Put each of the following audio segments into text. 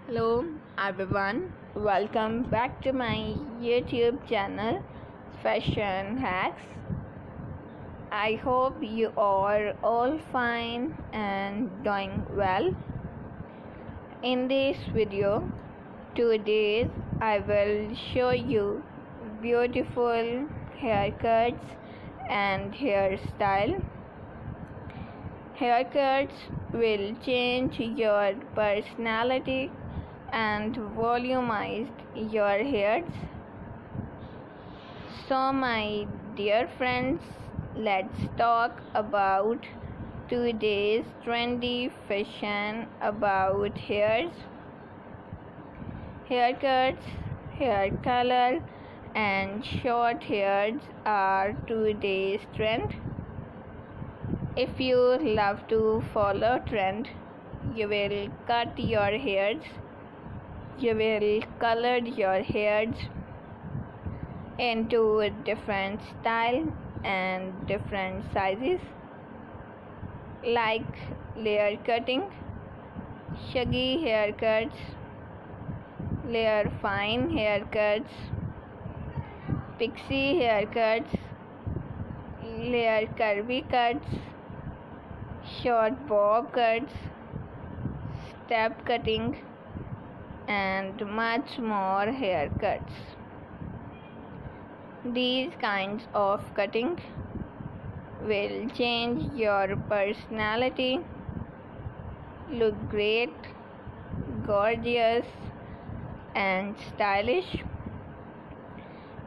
Hello everyone, welcome back to my YouTube channel Fashion Hacks. I hope you are all fine and doing well. In this video, today I will show you beautiful haircuts and hairstyle. Haircuts will change your personality and volumize your hairs. So my dear friends, let's talk about today's trendy fashion about hairs, haircuts, hair color, and short hairs are today's trend. If you love to follow trend, you will cut your hairs, you will color your hairs into different style and different sizes, like layer cutting, shaggy haircuts, layer fine haircuts, pixie haircuts, layer curvy cuts, short bob cuts, step cutting, and much more haircuts. These kinds of cutting will change your personality, look great, gorgeous, and stylish.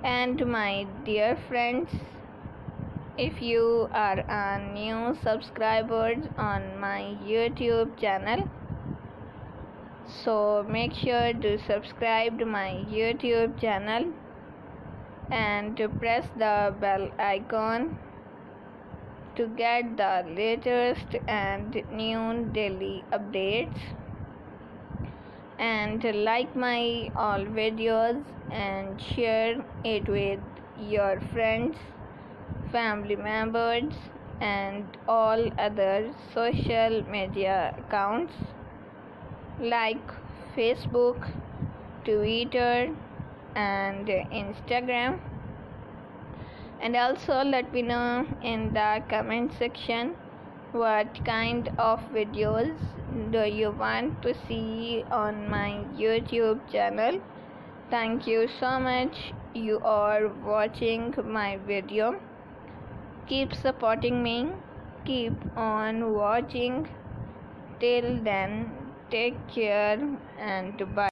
And my dear friends, if you are a new subscriber on my YouTube channel, so make sure to subscribe to my YouTube channel and to press the bell icon to get the latest and new daily updates, and like my all videos and share it with your friends, family members, and all other social media accounts like Facebook, Twitter, and Instagram. And also let me know in the comment section what kind of videos do you want to see on my YouTube channel. Thank you so much you are watching my video. Keep supporting me, keep on watching. Till then, take care and bye.